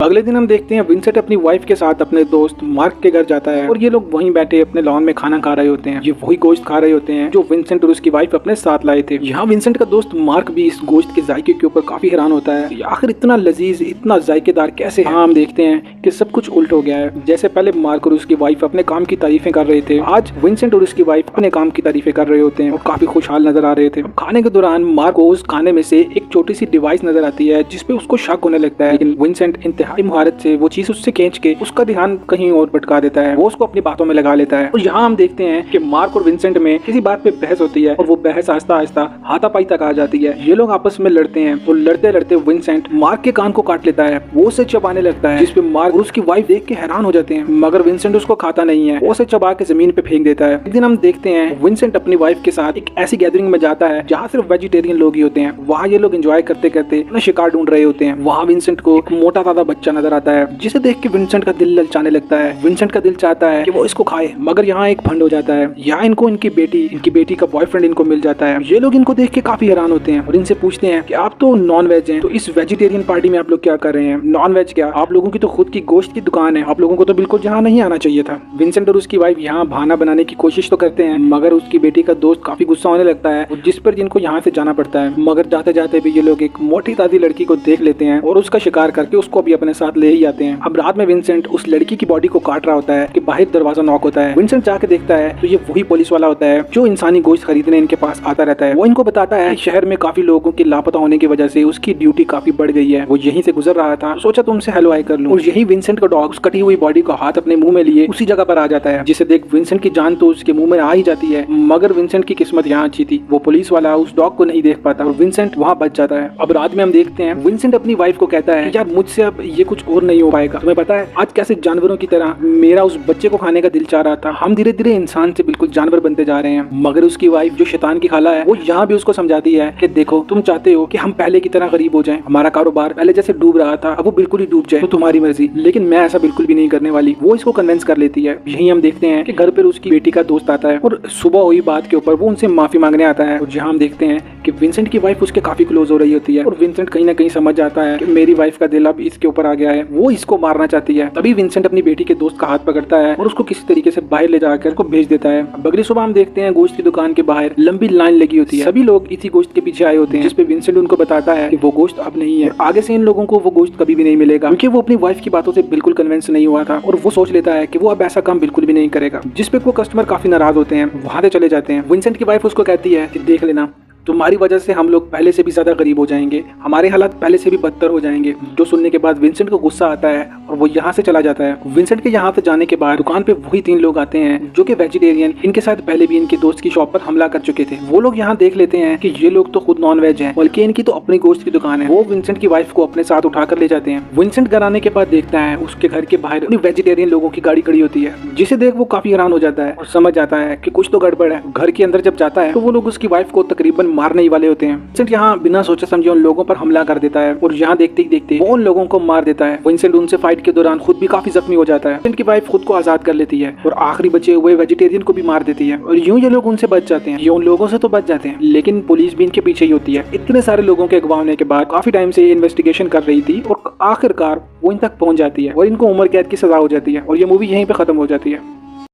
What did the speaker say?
अगले दिन हम देखते हैं विंसेंट अपनी वाइफ के साथ अपने दोस्त मार्क के घर जाता है और ये लोग वहीं बैठे अपने लॉन में खाना खा रहे होते हैं। ये वही गोश्त खा रहे होते हैं जो विंसेंट और उसकी वाइफ अपने साथ लाए थे। यहाँ विंसेंट का दोस्त मार्क भी इस गोश्त के जायके के ऊपर काफी हैरान होता है। आखिर इतना लजीज इतना जायकेदार कैसे है। हम देखते हैं कि सब कुछ उल्ट हो गया है। जैसे पहले मार्क और उसकी वाइफ अपने काम की तारीफें कर रहे थे, आज विंसेंट और उसकी वाइफ अपने काम की तारीफें कर रहे होते हैं और काफी खुशहाल नजर आ रहे थे। खाने के दौरान मार्क को उस खाने में से एक छोटी सी डिवाइस नजर आती है जिसपे उसको शक होने लगता है, लेकिन विंसेंट इंतहाई महारत से वो चीज उससे खींच के उसका ध्यान कहीं और भटका देता है। वो उसको अपनी बातों में लगा लेता है और यहाँ हम देखते हैं कि मार्क और विंसेंट में किसी बात पे बहस होती है और वो बहस आहिस्ता आहिस्ता हाथापाई तक आ जाती है। ये लोग आपस में लड़ते हैं और लड़ते लड़ते विंसेंट मार्क के कान को काट लेता है। वो उसे चबाने लगता है जिसपे मार्क और उसकी वाइफ देख के हैरान हो जाते हैं, मगर विंसेंट उसको खाता नहीं है। वो उसे चबा के जमीन पे फेंक देता है। एक दिन हम देखते हैं विंसेंट अपनी वाइफ के साथ एक ऐसी गैदरिंग में जाता है जहाँ सिर्फ वेजिटेरियन लोग ही होते हैं। वहाँ ये लोग एंजॉय करते करते अपना शिकार ढूंढ रहे होते हैं। वहाँ विंसेंट को एक मोटा ताजा बच्चा नजर आता है जिसे देख के विंसेंट का दिल ललचाने लगता है। विंसेंट का दिल चाहता है कि वो इसको खाए, मगर यहाँ एक फंड हो जाता है। यहाँ इनको इनकी बेटी का बॉयफ्रेंड इनको मिल जाता है। ये लोग इनको देख के काफी हैरान होते हैं और इनसे पूछते हैं कि आप तो नॉन वेज हैं, तो इस वेजिटेरियन पार्टी में आप लोग क्या कर रहे हैं? नॉन वेज क्या, आप लोगों की तो खुद की गोश्त की दुकान है, आप लोगों को तो बिल्कुल यहाँ नहीं आना चाहिए था। विंसेंट और उसकी वाइफ यहाँ बहाना बनाने की कोशिश तो करते हैं, मगर उसकी बेटी का दोस्त काफी गुस्सा होने लगता है जिस पर जिनको यहाँ से जाना पड़ता है। मगर जाते जाते भी ये लोग एक मोटी ताजी लड़की को देख लेते हैं और उसका शिकार करके उसको भी अपने साथ ले ही आते हैं। अब रात में विंसेंट उस लड़की की बॉडी को काट रहा होता है कि बाहर दरवाजा नॉक होता है। विंसेंट जाके देखता है तो ये वही पुलिस वाला होता है जो इंसानी गोश्त खरीदने इनके पास आता रहता है। वो इनको बताता है कि शहर में काफी लोगों के लापता होने की वजह से उसकी ड्यूटी काफी बढ़ गई है। वो यहीं से गुजर रहा था, सोचा तुमसे हेलो हाय कर लूं। और यही विंसेंट का डॉग उस कटी हुई बॉडी को हाथ अपने मुंह में लिए उसी जगह पर आ जाता है, जिसे देख विंसेंट की जान तो उसके मुंह में आ ही जाती है। मगर विंसेंट की किस्मत यहाँ अच्छी थी, वो पुलिस वाला उस डॉग को नहीं देख पाता और विंसेंट वहाँ बच जाता है। अब रात में हम देखते हैं विंसेंट अपनी वाइफ को कहता है यार मुझसे अब ये कुछ और नहीं हो पाएगा। तुम्हें पता है आज कैसे जानवरों की तरह मेरा उस बच्चे को खाने का दिल चाह रहा था। हम धीरे धीरे इंसान से बिल्कुल जानवर बनते जा रहे हैं। मगर उसकी वाइफ जो शैतान की खाला है वो यहाँ भी उसको समझाती है कि देखो तुम चाहते हो कि हम पहले की तरह गरीब हो जाएं, हमारा कारोबार पहले जैसे डूब रहा था अब वो बिल्कुल ही डूब जाए, तो तुम्हारी मर्जी, लेकिन मैं ऐसा बिल्कुल भी नहीं करने वाली। वो इसको कन्विंस कर लेती है। यहीं हम देखते हैं कि घर पर उसकी बेटी का दोस्त आता है और सुबह हुई बात के ऊपर वो उनसे माफी मांगने आता है। और जहाँ हम देखते हैं कि विंसेंट की वाइफ उसके काफी क्लोज हो रही होती है और विंसेंट कहीं ना कहीं समझ जाता है कि मेरी वाइफ का दिल अब इसके ऊपर आ गया है, वो इसको मारना चाहती है। तभी विंसेंट अपनी बेटी के दोस्त का हाथ पकड़ता है और उसको किसी तरीके से बाहर ले जाकर उसको भेज देता है। अगली सुबह हम देखते हैं गोश्त की दुकान के बाहर लंबी लाइन लगी होती है। सभी लोग इसी गोश्त के पीछे आए होते हैं, जिसपे विंसेंट उनको बताता है कि वो गोश्त अब नहीं है, आगे से इन लोगों को वो गोश्त कभी भी नहीं मिलेगा, क्योंकि वो अपनी वाइफ की बातों से बिल्कुल कन्विंस नहीं हुआ था और वो सोच लेता है कि वो अब ऐसा काम बिल्कुल भी नहीं करेगा। जिसपे वो कस्टमर काफी नाराज होते हैं, वहां से चले जाते हैं। विंसेंट की वाइफ उसको कहती है कि देख लेना तुम्हारी वजह से हम लोग पहले से भी ज्यादा गरीब हो जाएंगे, हमारे हालात पहले से भी बदतर हो जाएंगे। जो सुनने के बाद विंसेंट को गुस्सा आता है और वो यहाँ से चला जाता है। विंसेंट के यहाँ से जाने के बाद दुकान पे वही 3 लोग आते हैं जो कि वेजिटेरियन, इनके साथ पहले भी इनके दोस्त की शॉप पर हमला कर चुके थे। वो लोग यहाँ देख लेते हैं कि ये लोग तो खुद नॉन वेज हैं, बल्कि इनकी तो अपनी गोश्त की दुकान है। वो विंसेंट की वाइफ को अपने साथ उठाकर ले जाते हैं। विंसेंट घर आने के बाद देखता है उसके घर के बाहर वेजिटेरियन लोगों की गाड़ी खड़ी होती है, जिसे देख वो काफी हैरान हो जाता है और समझ जाता है कि कुछ तो गड़बड़ है। घर के अंदर जब जाता है तो वो लोग उसकी वाइफ को तकरीबन मारने ही वाले होते हैं। विंसेंट यहाँ बिना सोचे समझे उन लोगों पर हमला कर देता है और यहाँ देखते ही देखते वो उन लोगों को मार देता है। विंसेंट उनसे फाइट के दौरान खुद भी काफी जख्मी हो जाता है। विंसेंट की वाइफ खुद को आजाद कर लेती है और आखिरी बचे हुए वेजिटेरियन को भी मार देती है और यूं ये लोग उनसे बच जाते हैं। ये उन लोगों से तो बच जाते हैं, लेकिन पुलिस भी इनके पीछे ही होती है। इतने सारे लोगों के अगवा होने के बाद काफी टाइम से इन्वेस्टिगेशन कर रही थी और आखिरकार वो इन तक पहुंच जाती है और इनको उम्र कैद की सजा हो जाती है और ये मूवी यहीं पे खत्म हो जाती है।